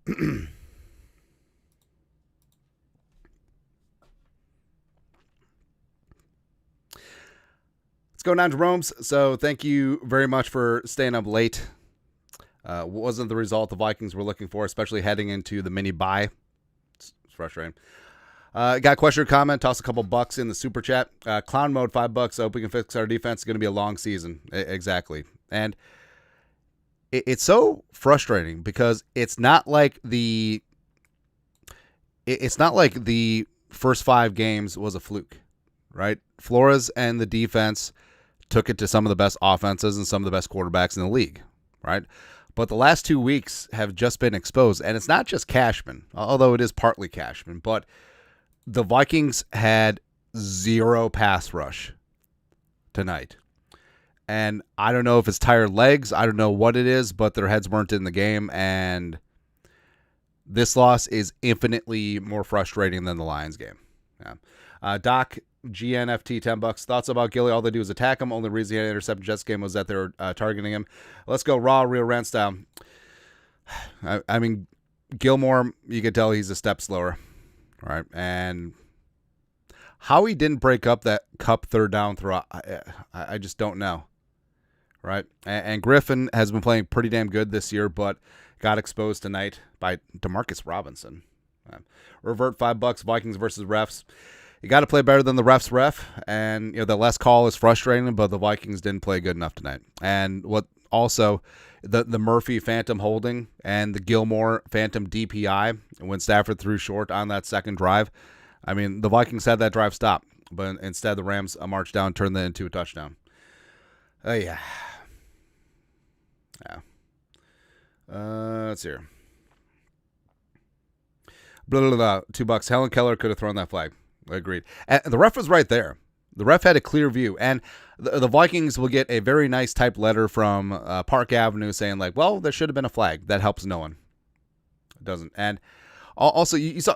Let's go down to Jerome's. So thank you very much for staying up late. Wasn't the result the Vikings were looking for, especially heading into the mini bye. It's frustrating. Got a question or comment? Toss a couple bucks in the super chat. Clown mode, $5. Hope we can fix our defense. It's going to be a long season. Exactly. And it's so frustrating because it's not like the first 5 games was a fluke, right? Flores and the defense took it to some of the best offenses and some of the best quarterbacks in the league, right? But the last 2 weeks have just been exposed, and it's not just Cashman, although it is partly Cashman, but the Vikings had 0 pass rush tonight. And I don't know if it's tired legs, I don't know what it is, but their heads weren't in the game, and this loss is infinitely more frustrating than the Lions game. Yeah. Doc, GNFT, $10. Thoughts about Gilly? All they do is attack him. Only reason he had an intercepted Jets game was that they were targeting him. Let's go raw, real rant style. I mean, Gilmore, you can tell he's a step slower, right? And how he didn't break up that Cup third down throw, I just don't know, right? And Griffin has been playing pretty damn good this year, but got exposed tonight by Demarcus Robinson. Revert, $5. Vikings versus refs. You got to play better than the refs ref, and the less call is frustrating, but the Vikings didn't play good enough tonight. And what also, the Murphy phantom holding and the Gilmore phantom DPI when Stafford threw short on that second drive. I mean, the Vikings had that drive stop, but instead the Rams marched down, turned that into a touchdown. Yeah. Let's see here. $2. Helen Keller could have thrown that flag. Agreed. And the ref was right there. The ref had a clear view. And the Vikings will get a very nice typed letter from Park Avenue saying, like, well, there should have been a flag. That helps no one. It doesn't. And also, you saw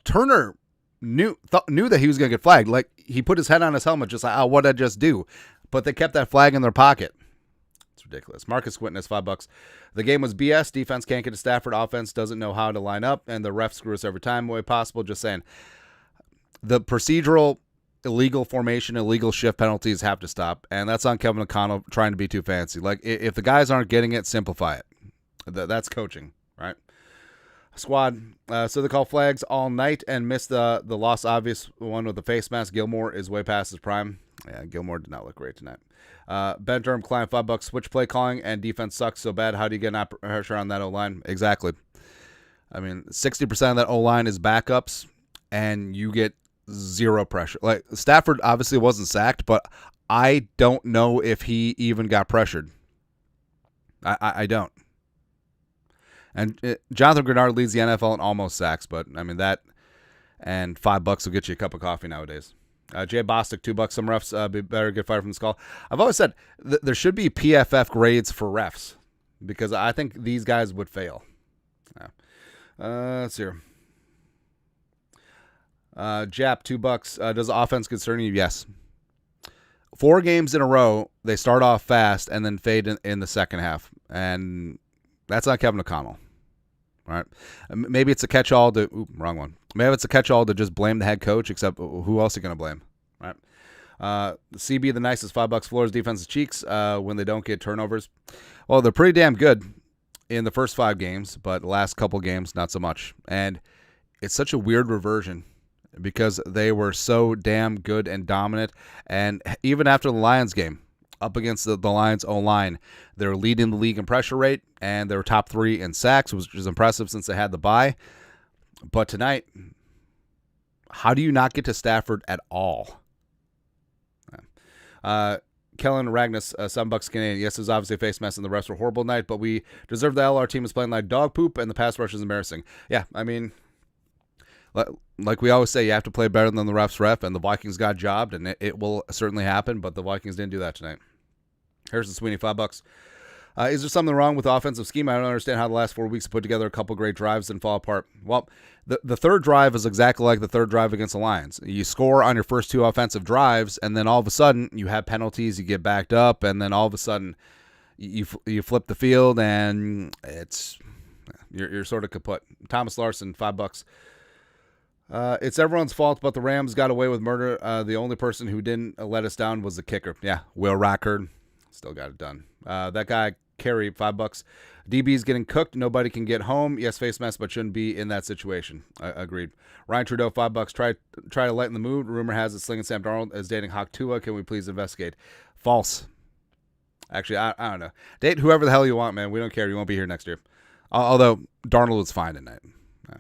Turner knew that he was going to get flagged. Like, he put his head on his helmet just like, what did I just do? But they kept that flag in their pocket. It's ridiculous. Marcus Witness, $5. The game was BS. Defense can't get to Stafford. Offense doesn't know how to line up. And the refs screw us every time way possible. Just saying. The procedural illegal formation, illegal shift penalties have to stop, and that's on Kevin O'Connell trying to be too fancy. Like, if the guys aren't getting it, simplify it. That's coaching, right? Squad. So they call flags all night and missed the loss obvious one with the face mask. Gilmore is way past his prime. Yeah, Gilmore did not look great tonight. Ben Durham, Klein, $5. Switch play calling and defense sucks so bad. How do you get pressure on that O-line? Exactly. I mean, 60% of that O-line is backups, and you get 0 pressure. Like, Stafford obviously wasn't sacked, but I don't know if he even got pressured. I don't. And Jonathan Grenard leads the NFL in almost sacks, but I mean that, and $5 will get you a cup of coffee nowadays. Jay Bostic, $2. Some refs be better get fired from this call. I've always said there should be PFF grades for refs because I think these guys would fail. Let's see here. Jap, $2. Does the offense concern you? Yes. 4 games in a row, they start off fast and then fade in the second half. And that's not Kevin O'Connell. All right. Maybe it's a catch-all to... wrong one. Maybe it's a catch-all to just blame the head coach, except who else are you going to blame? All right. CB, the nicest, $5. Flores defensive cheeks when they don't get turnovers. Well, they're pretty damn good in the first 5 games, but the last couple games, not so much. And it's such a weird reversion because they were so damn good and dominant. And even after the Lions game, up against the Lions O-line, they're leading the league in pressure rate, and they were top 3 in sacks, which is impressive since they had the bye. But tonight, how do you not get to Stafford at all? Kellen Ragnus, $7 Canadian. Yes, it was obviously a face mess, and the refs were horrible tonight, but we deserve the L. Our team is playing like dog poop, and the pass rush is embarrassing. Yeah, I mean... like we always say, you have to play better than the refs ref, and the Vikings got jobbed, and it will certainly happen, but the Vikings didn't do that tonight. Harrison Sweeney, $5. Is there something wrong with the offensive scheme? I don't understand how the last 4 weeks put together a couple great drives and fall apart. Well, the third drive is exactly like the third drive against the Lions. You score on your first 2 offensive drives, and then all of a sudden you have penalties, you get backed up, and then all of a sudden you flip the field, and it's You're sort of kaput. Thomas Larson, $5. It's everyone's fault, but the Rams got away with murder. The only person who didn't let us down was the kicker. Yeah, Will Rockard still got it done. That guy, Kerry, $5. DB's getting cooked. Nobody can get home. Yes, face mask, but shouldn't be in that situation. Agreed. Ryan Trudeau, $5. Try to lighten the mood. Rumor has it Slinging Sam Darnold is dating Hawk Tua. Can we please investigate? False. Actually, I don't know. Date whoever the hell you want, man. We don't care. You won't be here next year. Although Darnold was fine tonight. Yeah.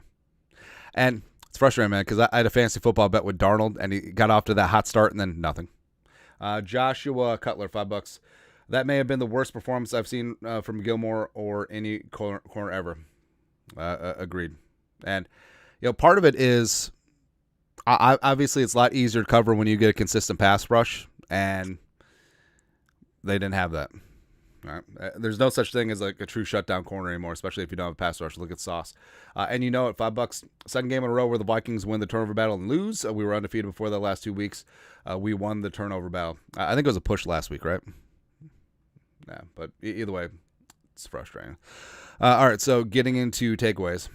And it's frustrating, man, because I had a fantasy football bet with Darnold, and he got off to that hot start, and then nothing. Joshua Cutler, $5. That may have been the worst performance I've seen from Gilmore or any corner ever. Agreed. And part of it is obviously it's a lot easier to cover when you get a consistent pass rush, and they didn't have that. All right. There's no such thing as like a true shutdown corner anymore, especially if you don't have a pass rush. Look at Sauce. And at $5, second game in a row where the Vikings win the turnover battle and lose. We were undefeated before the last 2 weeks. We won the turnover battle. I think it was a push last week, right? Yeah, but either way, it's frustrating. All right, so getting into takeaways.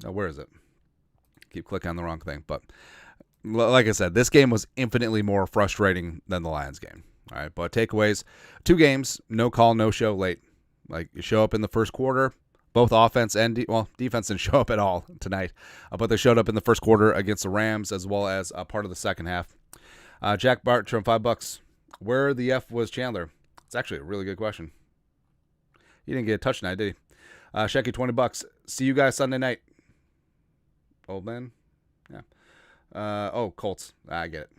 Where is it? Keep clicking on the wrong thing. But like I said, this game was infinitely more frustrating than the Lions game. All right, but takeaways, 2 games, no call, no show late. Like, you show up in the first quarter, both offense and, defense didn't show up at all tonight. But they showed up in the first quarter against the Rams as well as part of the second half. Jack Bartram, $5. Where the F was Chandler? It's actually a really good question. He didn't get a touch tonight, did he? Shecky, $20. See you guys Sunday night. Old man? Yeah. Colts. I get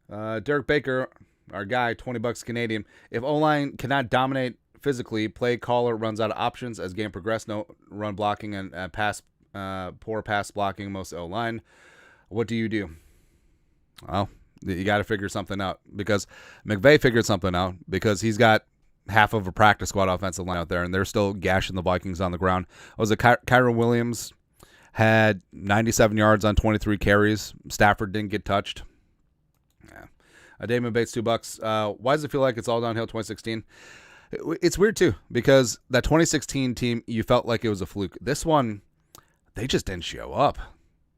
it. Derek Baker, our guy, $20 Canadian. If O-line cannot dominate physically, play caller runs out of options as game progresses. No run blocking and poor pass blocking most O-line. What do you do? Well, you got to figure something out, because McVay figured something out, because he's got half of a practice squad offensive line out there, and they're still gashing the Vikings on the ground. Kyron Williams had 97 yards on 23 carries. Stafford didn't get touched. Yeah. Damon Bates, $2. Why does it feel like it's all downhill 2016? It's weird, too, because that 2016 team, you felt like it was a fluke. This one, they just didn't show up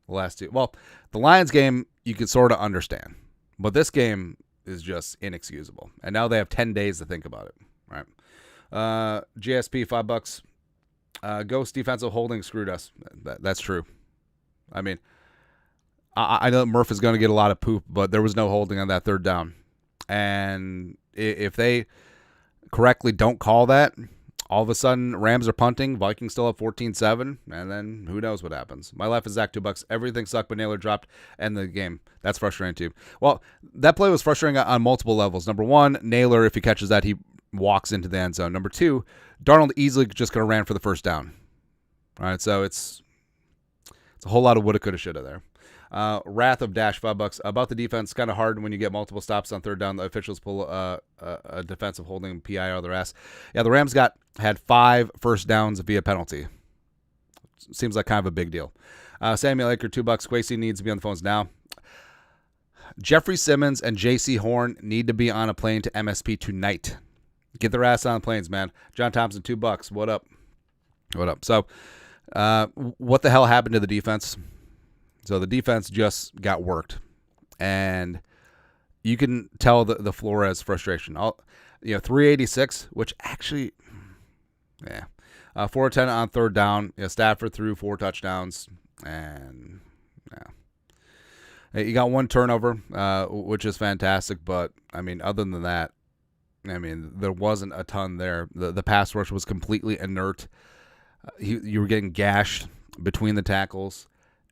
the last 2. Well, the Lions game, you could sort of understand. But this game is just inexcusable. And now they have 10 days to think about it. Right. GSP, $5. Ghost defensive holding screwed us. That's true. I mean, I know Murph is going to get a lot of poop, but there was no holding on that third down. And if they correctly don't call that, all of a sudden Rams are punting, Vikings still have 14-7, and then who knows what happens. My left is Zach, $2. Everything sucked, but Naylor dropped and the game. That's frustrating too. Well, that play was frustrating on multiple levels. Number one, Naylor, if he catches that, he walks into the end zone. Number two, Darnold easily just could have ran for the first down. All right, so it's a whole lot of woulda, coulda, shoulda there. Wrath of Dash, $5. About the defense, kind of hard when you get multiple stops on third down. The officials pull a defensive holding PI out of their ass. Yeah, the Rams had 5 first downs via penalty. Seems like kind of a big deal. Samuel Aker, $2. Quasey needs to be on the phones now. Jeffrey Simmons and J.C. Horn need to be on a plane to MSP tonight. Get their ass on planes, man. John Thompson, $2. What up? What up? So, what the hell happened to the defense? So the defense just got worked, and you can tell the Flores frustration. 386, which actually, 4-10 on third down. Stafford threw 4 touchdowns, and you got 1 turnover, which is fantastic. But I mean, other than that, there wasn't a ton there. The pass rush was completely inert. You were getting gashed between the tackles.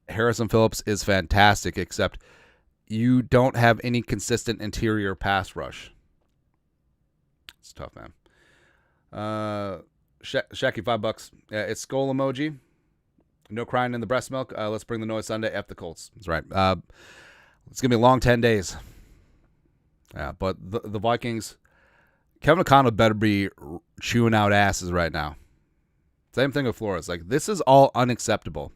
Harrison Phillips is fantastic, except you don't have any consistent interior pass rush. It's tough, man. Shacky, $5. It's skull emoji. No crying in the breast milk. Let's bring the noise Sunday. F the Colts. That's right. It's going to be a long 10 days. Yeah, but the Vikings, Kevin O'Connell better be chewing out asses right now. Same thing with Flores. Like, this is all unacceptable.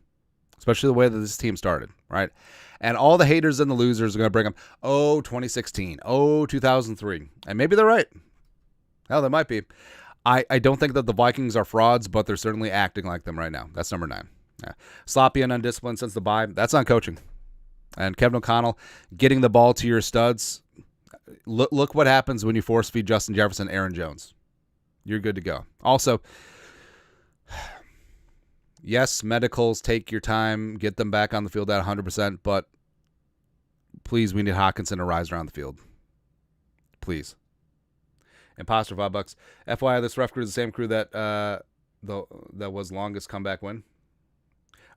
Especially the way that this team started, right? And all the haters and the losers are going to bring them, 2016, 2003. And maybe they're right. Hell, they might be. I don't think that the Vikings are frauds, but they're certainly acting like them right now. That's number 9. Yeah. Sloppy and undisciplined since the bye. That's not coaching. And Kevin O'Connell getting the ball to your studs. Look what happens when you force feed Justin Jefferson, Aaron Jones. You're good to go. Also, yes, medicals, take your time, get them back on the field at 100%, but please, we need Hawkinson to rise around the field. Please. Imposter $5. FYI, this ref crew is the same crew that that was longest comeback win.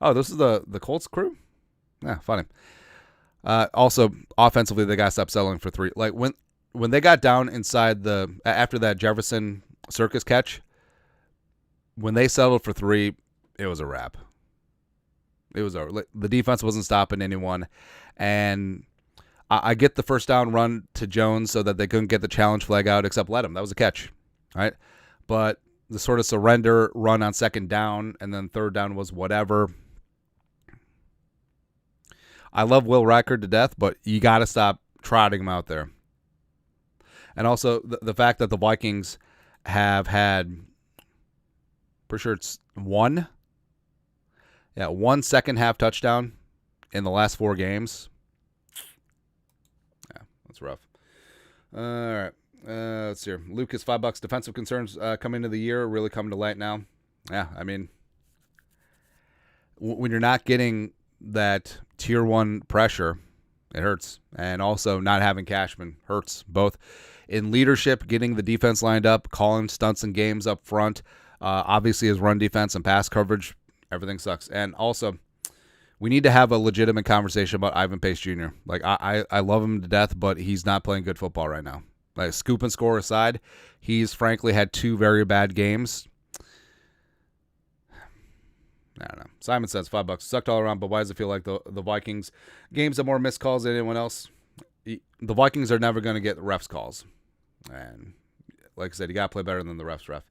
Oh, this is the Colts crew? Yeah, funny. Also, offensively, they got to stop settling for 3. Like, when they got down inside after that Jefferson circus catch, when they settled for 3, it was a wrap. It was over. The defense wasn't stopping anyone, and I get the first down run to Jones so that they couldn't get the challenge flag out, except let him. That was a catch, right? But the sort of surrender run on second down, and then third down was whatever. I love Will Reichard to death, but you got to stop trotting him out there. And also the fact that the Vikings have had, pretty sure it's one second half touchdown in the last 4 games. Yeah, that's rough. All right. Let's see here. Lucas, $5. Defensive concerns coming into the year really coming to light now. Yeah, I mean, when you're not getting that tier 1 pressure, it hurts. And also not having Cashman hurts, both in leadership, getting the defense lined up, calling stunts and games up front. Obviously, his run defense and pass coverage, everything sucks. And also, we need to have a legitimate conversation about Ivan Pace Jr. Like, I love him to death, but he's not playing good football right now. Like, scoop and score aside, he's frankly had 2 very bad games. I don't know. Simon says $5. Sucked all around, but why does it feel like the Vikings games have more missed calls than anyone else? The Vikings are never going to get refs calls. And like I said, you got to play better than the refs ref.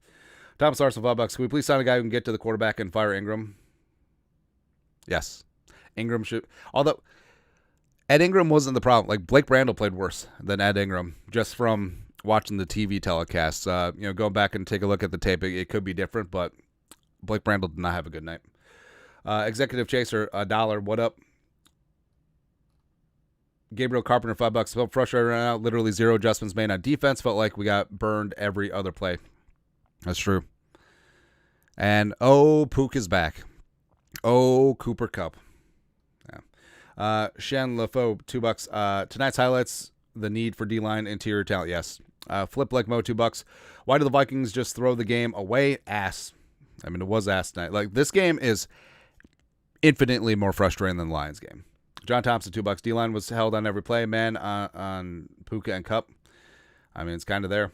Thomas Arsenal, $5. Can we please sign a guy who can get to the quarterback and fire Ingram? Yes. Ingram should. Although Ed Ingram wasn't the problem. Like, Blake Brandel played worse than Ed Ingram just from watching the TV telecasts. Going back and take a look at the tape, it could be different, but Blake Brandel did not have a good night. Executive Chaser, $1. What up? Gabriel Carpenter, $5. Felt frustrated right now. Literally 0 adjustments made on defense. Felt like we got burned every other play. That's true. And Pook is back. Cooper Kupp. Yeah. Shen LaFoe, $2. Tonight's highlights: the need for D-line interior talent. Yes. Flip like Mo, $2. Why do the Vikings just throw the game away? Ass. I mean, it was ass tonight. Like, this game is infinitely more frustrating than the Lions game. John Thompson, $2. D-line was held on every play, man, on Puka and Kupp. I mean, it's kind of there.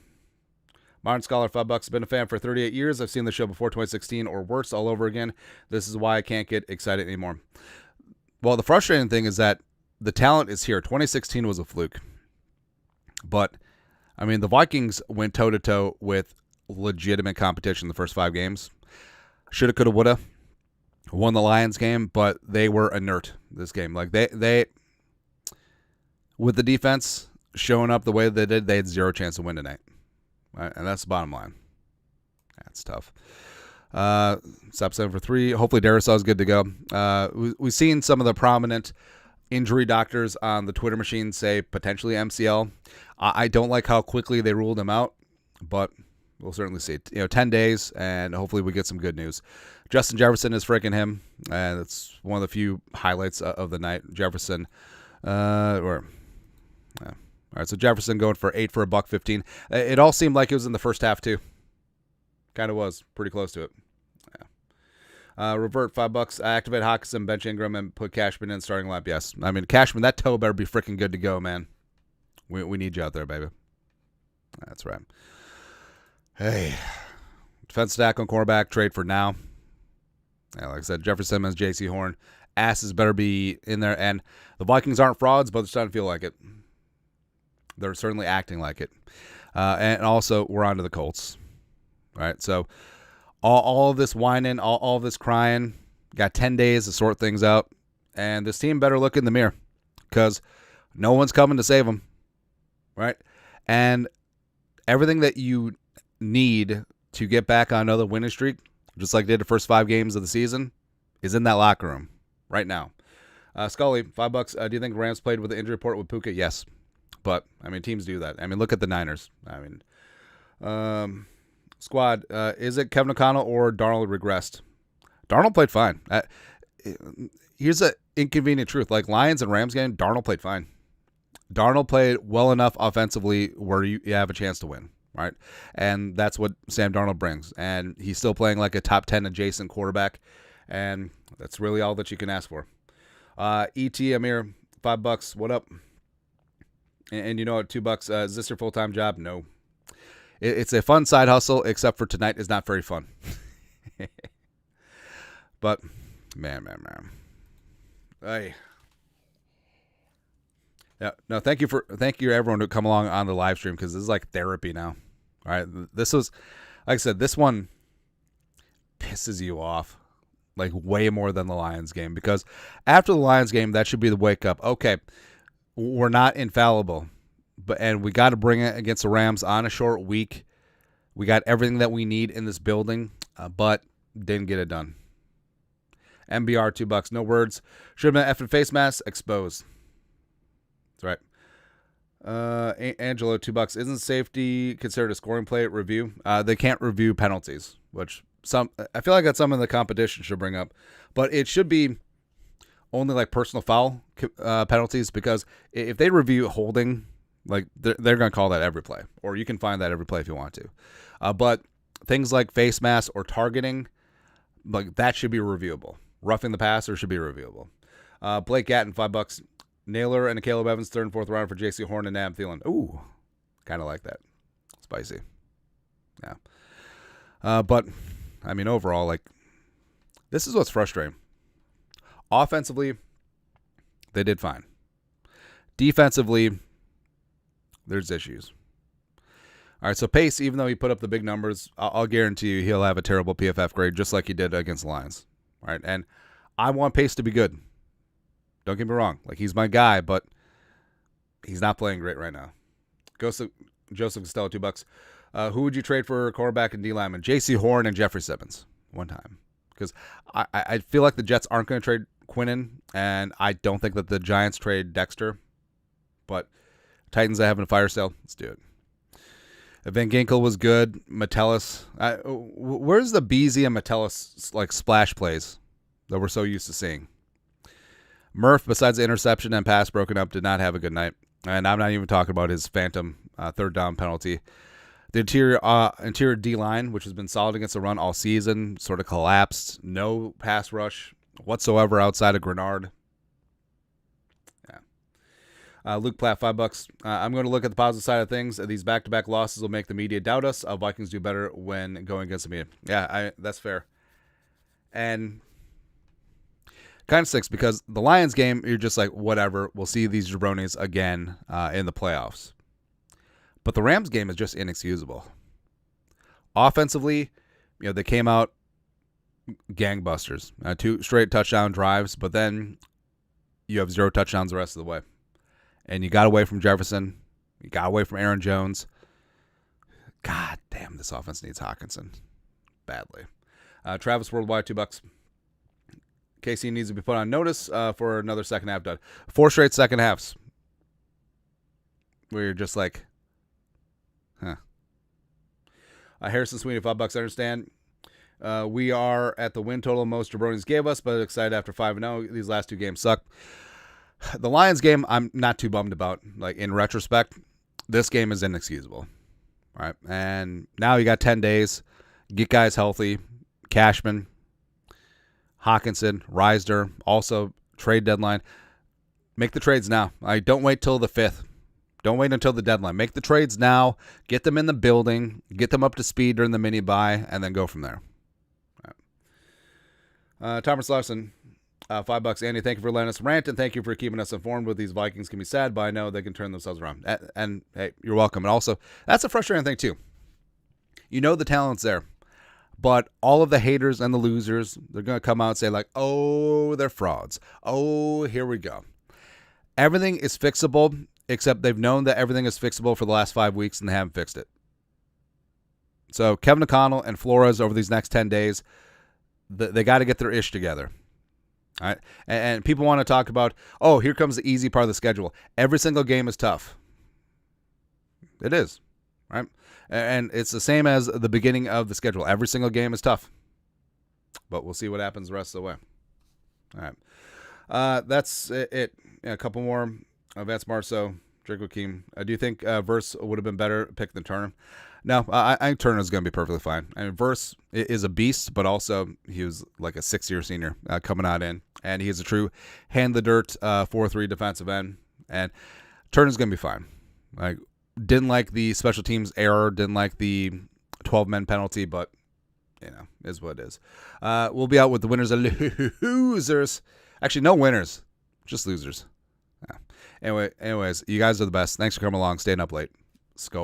Martin Scholar, $5. Been a fan for 38 years. I've seen the show before 2016 or worse all over again. This is why I can't get excited anymore. Well, the frustrating thing is that the talent is here. 2016 was a fluke. But, I mean, the Vikings went toe-to-toe with legitimate competition the first 5 games. Shoulda, coulda, woulda. Won the Lions game, but they were inert this game. Like, they with the defense showing up the way they did, they had 0 chance to win tonight. Right? And that's the bottom line. That's tough. Stop 7 for 3. Hopefully Darisaw is good to go. We've seen some of the prominent injury doctors on the Twitter machine say potentially MCL. I don't like how quickly they ruled him out, but we'll certainly see. 10 days, and hopefully we get some good news. Justin Jefferson is freaking him, and it's one of the few highlights of the night. Jefferson, All right, so Jefferson going for 8 for $1.15. It all seemed like it was in the first half too. Kind of was pretty close to it. Yeah. Revert $5. Activate Hawkinson, bench Ingram, and put Cashman in starting lineup. Yes, I mean Cashman, that toe better be freaking good to go, man. We need you out there, baby. That's right. Hey, defense stack on cornerback, trade for now. Yeah, like I said, Jefferson Simmons, J.C. Horn, asses better be in there. And the Vikings aren't frauds, but they're starting to feel like it. They're certainly acting like it. And also, we're on to the Colts. All right, so all of this whining, all of this crying, got 10 days to sort things out. And this team better look in the mirror because no one's coming to save them. Right? And everything that you need to get back on another winning streak, just like they did the first 5 games of the season, is in that locker room right now. Scully, $5. Do you think Rams played with the injury report with Puka? Yes. But, I mean, teams do that. I mean, look at the Niners. I mean, squad, is it Kevin O'Connell or Darnold regressed? Darnold played fine. Here's an inconvenient truth. Like Lions and Rams game, Darnold played fine. Darnold played well enough offensively where you have a chance to win, right? And that's what Sam Darnold brings. And he's still playing like a top 10 adjacent quarterback. And that's really all that you can ask for. E.T. Amir, $5. What up? And you know what, $2. Is this your full-time job? No. It's a fun side hustle, except for tonight is not very fun. But, man. Hey. Yeah, no, thank you everyone who come along on the live stream, because this is like therapy now. All right, this was, like I said, this one pisses you off like way more than the Lions game, because after the Lions game, that should be the wake up. Okay, we're not infallible, and we got to bring it against the Rams on a short week. We got everything that we need in this building, but didn't get it done. MBR, $2. No words. Should have been effing face mask exposed. That's right. Angelo, $2. Isn't safety considered a scoring play review? They can't review penalties, which I feel like that's something the competition should bring up, but it should be only like personal foul penalties, because if they review holding, like they're going to call that every play, or you can find that every play if you want to. But things like face mask or targeting, like that should be reviewable. Roughing the passer should be reviewable. Blake Gatton, $5. Naylor and Caleb Evans, 3rd and 4th round for J.C. Horn and Adam Thielen. Ooh, kind of like that. Spicy. Yeah. But, I mean, overall, like, this is what's frustrating. Offensively, they did fine. Defensively, there's issues. All right, so Pace, even though he put up the big numbers, I'll guarantee you he'll have a terrible PFF grade, just like he did against the Lions. All right, and I want Pace to be good. Don't get me wrong. Like, he's my guy, but he's not playing great right now. Joseph Costello, $2. Who would you trade for quarterback and D lineman? J.C. Horn and Jeffrey Simmons one time. Because I feel like the Jets aren't going to trade Quinnen, and I don't think that the Giants trade Dexter. But Titans are having a fire sale. Let's do it. Van Ginkel was good. Metellus. Where's the Beasley and Metellus like splash plays that we're so used to seeing? Murph, besides the interception and pass broken up, did not have a good night. And I'm not even talking about his phantom 3rd down penalty. The interior D-line, which has been solid against the run all season, sort of collapsed. No pass rush whatsoever outside of Grenard. Yeah. Luke Platt, $5. I'm going to look at the positive side of things. These back-to-back losses will make the media doubt us. Vikings do better when going against the media. Yeah, that's fair. And kind of stinks, because the Lions game, you're just like, whatever. We'll see these jabronis again in the playoffs. But the Rams game is just inexcusable. Offensively, they came out gangbusters. 2 straight touchdown drives, but then you have 0 touchdowns the rest of the way. And you got away from Jefferson. You got away from Aaron Jones. God damn, this offense needs Hawkinson badly. Travis Worldwide, $2. KC needs to be put on notice for another second half done. 4 straight second halves where you're just like, huh. Harrison Sweeney, $5. I understand. We are at the win total most jabronis gave us, but excited after 5-0. These last 2 games suck. The Lions game, I'm not too bummed about. Like, in retrospect, this game is inexcusable. All right, and now you got 10 days. Get guys healthy. Cashman, Hawkinson, Reisner, also trade deadline. Make the trades now. Don't wait till the 5th. Don't wait until the deadline. Make the trades now. Get them in the building. Get them up to speed during the mini buy, and then go from there. All right. Thomas Larson, $5. Andy, thank you for letting us rant, and thank you for keeping us informed. With these Vikings can be sad, but I know they can turn themselves around. And hey, you're welcome. And also, that's a frustrating thing too. The talent's there. But all of the haters and the losers, they're going to come out and say, like, oh, they're frauds. Oh, here we go. Everything is fixable, except they've known that everything is fixable for the last 5 weeks, and they haven't fixed it. So Kevin O'Connell and Flores over these next 10 days, they got to get their ish together. All right. And people want to talk about, oh, here comes the easy part of the schedule. Every single game is tough. It is, right? And it's the same as the beginning of the schedule. Every single game is tough. But we'll see what happens the rest of the way. All right. That's it. Yeah, a couple more. Vance Marceau, Drake Hakeem. Do you think Verse would have been better pick than Turner? No, I think Turner's going to be perfectly fine. I mean, Verse is a beast, but also he was like a 6-year senior coming out in. And he is a true hand-the-dirt 4-3 defensive end. And Turner's going to be fine. Like, didn't like the special teams error, didn't like the 12-men penalty, but, you know, is what it is. We'll be out with the winners and losers. Actually, no winners, just losers. Yeah. Anyways, you guys are the best. Thanks for coming along, staying up late. Skull.